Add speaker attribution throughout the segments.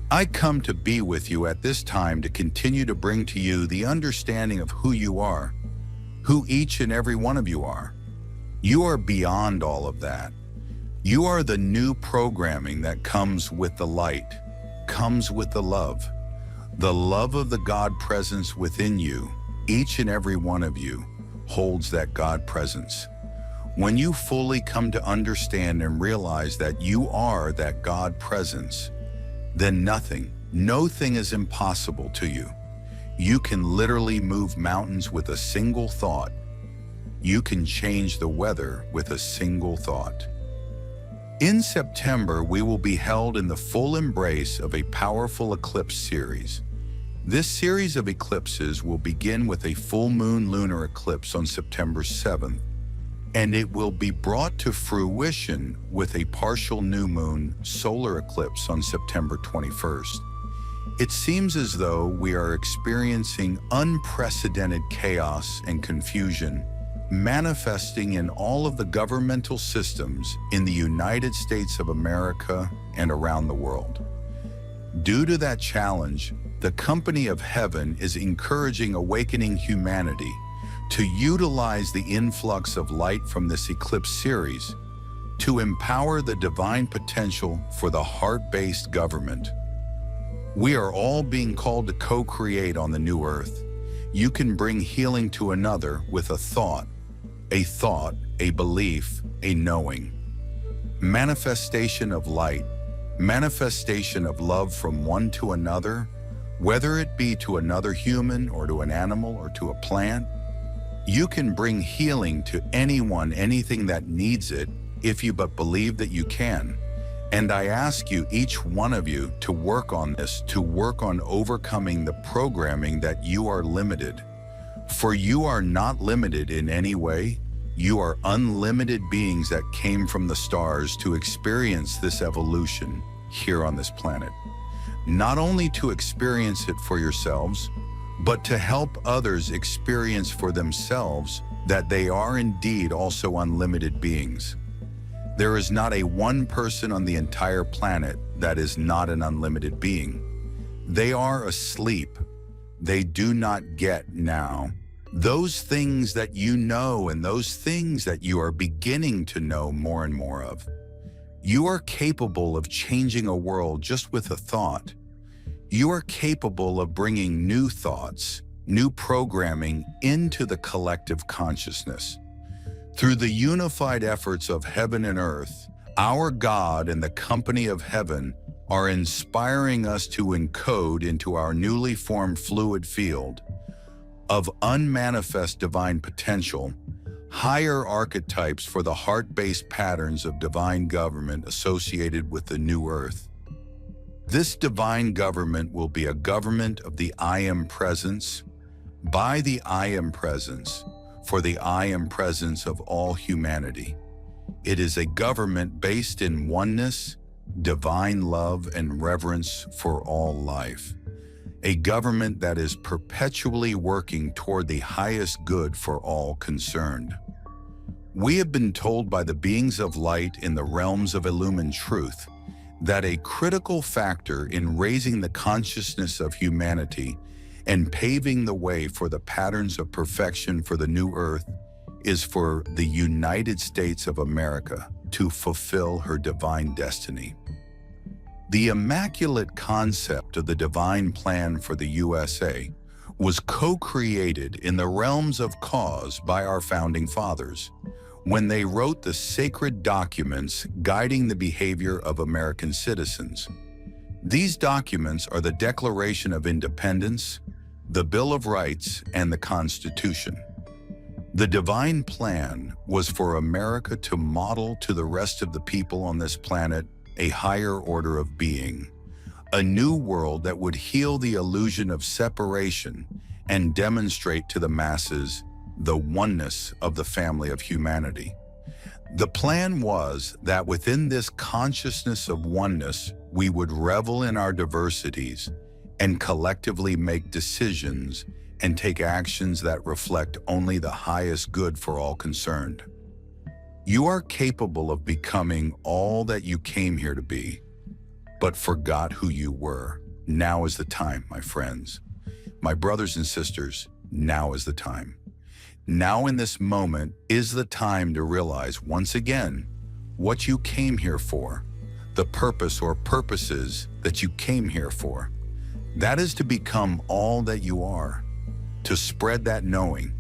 Speaker 1: I come to be with you at this time to continue to bring to you the understanding of who you are, who each and every one of you are. You are beyond all of that. You are the new programming that comes with the light, comes with the love of the God presence within you. Each and every one of you holds that God presence. When you fully come to understand and realize that you are that God presence, then no thing is impossible to you. You can literally move mountains with a single thought. You can change the weather with a single thought. In September, we will be held in the full embrace of a powerful eclipse series. This series of eclipses will begin with a full moon lunar eclipse on September 7th, and it will be brought to fruition with a partial new moon solar eclipse on September 21st. It seems as though we are experiencing unprecedented chaos and confusion manifesting in all of the governmental systems in the United States of America and around the world. Due to that challenge, the Company of Heaven is encouraging awakening humanity to utilize the influx of light from this eclipse series to empower the divine potential for the heart-based government. We are all being called to co-create on the new earth. You can bring healing to another with a thought, a belief, a knowing. Manifestation of light, manifestation of love from one to another, whether it be to another human or to an animal or to a plant. You can bring healing to anyone, anything that needs it, if you but believe that you can. And I ask you, each one of you, to work on this, to work on overcoming the programming that you are limited. For you are not limited in any way. You are unlimited beings that came from the stars to experience this evolution here on this planet. Not only to experience it for yourselves, but to help others experience for themselves that they are indeed also unlimited beings. There is not a one person on the entire planet that is not an unlimited being. They are asleep. They do not get now those things that you know and those things that you are beginning to know more and more of. You are capable of changing a world just with a thought. You are capable of bringing new thoughts, new programming into the collective consciousness. Through the unified efforts of heaven and earth, our God and the Company of Heaven are inspiring us to encode into our newly formed fluid field of unmanifest divine potential, higher archetypes for the heart-based patterns of divine government associated with the new earth. This divine government will be a government of the I Am Presence, by the I Am Presence, for the I Am Presence of all humanity. It is a government based in oneness, divine love, and reverence for all life. A government that is perpetually working toward the highest good for all concerned. We have been told by the beings of light in the realms of illumined truth that a critical factor in raising the consciousness of humanity and paving the way for the patterns of perfection for the new earth is for the United States of America to fulfill her divine destiny. The immaculate concept of the divine plan for the USA was co-created in the realms of cause by our founding fathers when they wrote the sacred documents guiding the behavior of American citizens. These documents are the Declaration of Independence, the Bill of Rights, and the Constitution. The divine plan was for America to model to the rest of the people on this planet a higher order of being, a new world that would heal the illusion of separation and demonstrate to the masses the oneness of the family of humanity. The plan was that within this consciousness of oneness, we would revel in our diversities and collectively make decisions and take actions that reflect only the highest good for all concerned. You are capable of becoming all that you came here to be. but forgot who you were. Now is the time, my friends. My brothers and sisters, now is the time. Now in this moment is the time to realize once again what you came here for, the purpose or purposes that you came here for. That is to become all that you are, to spread that knowing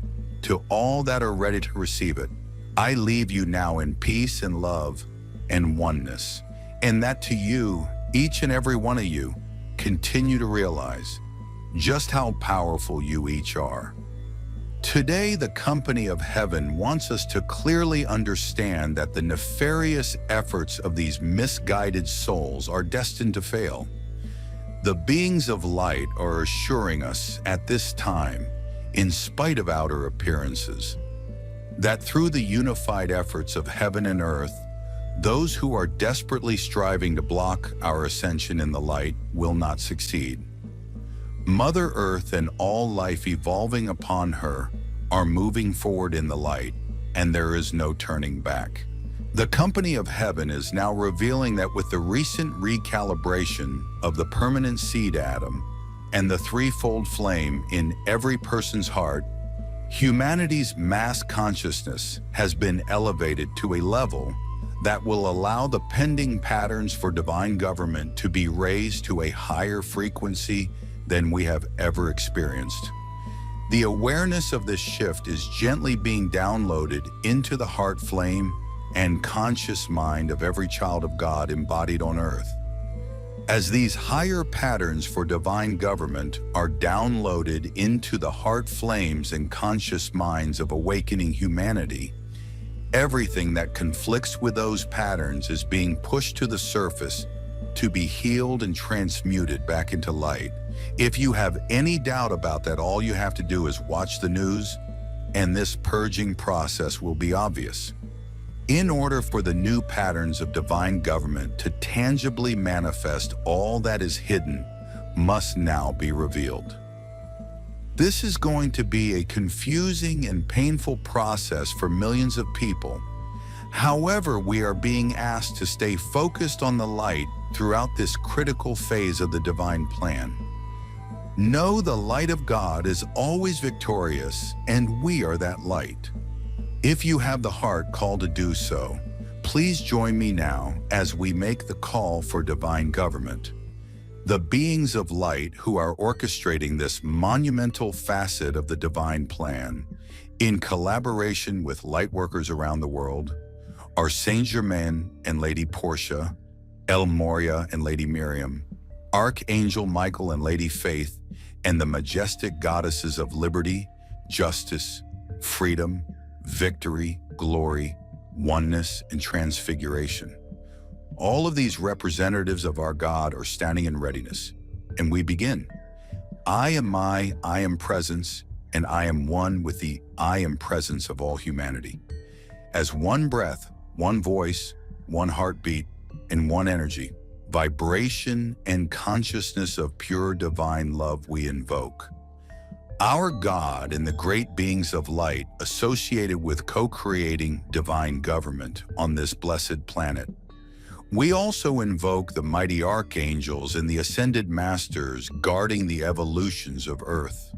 Speaker 1: to all that are ready to receive it. I leave you now in peace and love and oneness, and that to you, each and every one of you, continue to realize just how powerful you each are. Today, the company of heaven wants us to clearly understand that the nefarious efforts of these misguided souls are destined to fail. The beings of light are assuring us at this time, in spite of outer appearances, that through the unified efforts of heaven and earth, those who are desperately striving to block our ascension in the light will not succeed. Mother Earth and all life evolving upon her are moving forward in the light, and there is no turning back. The company of heaven is now revealing that with the recent recalibration of the permanent seed atom and the threefold flame in every person's heart, humanity's mass consciousness has been elevated to a level that will allow the pending patterns for divine government to be raised to a higher frequency than we have ever experienced. The awareness of this shift is gently being downloaded into the heart flame and conscious mind of every child of God embodied on earth. As these higher patterns for divine government are downloaded into the heart flames and conscious minds of awakening humanity, everything that conflicts with those patterns is being pushed to the surface to be healed and transmuted back into light. If you have any doubt about that, all you have to do is watch the news, and this purging process will be obvious. In order for the new patterns of divine government to tangibly manifest, all that is hidden must now be revealed. This is going to be a confusing and painful process for millions of people. However, we are being asked to stay focused on the light throughout this critical phase of the divine plan. Know the light of God is always victorious, and we are that light. If you have the heart call to do so, please join me now as we make the call for divine government. The beings of light who are orchestrating this monumental facet of the divine plan, in collaboration with lightworkers around the world, are Saint Germain and Lady Portia, El Moria and Lady Miriam, Archangel Michael and Lady Faith, and the majestic goddesses of liberty, justice, freedom, victory, glory, oneness, and transfiguration. All of these representatives of our God are standing in readiness, and we begin. I am presence, and I am one with the I am presence of all humanity. As one breath, one voice, one heartbeat, and one energy, vibration and consciousness of pure divine love we invoke. Our God and the great beings of light associated with co-creating divine government on this blessed planet. We also invoke the mighty archangels and the ascended masters guarding the evolutions of Earth.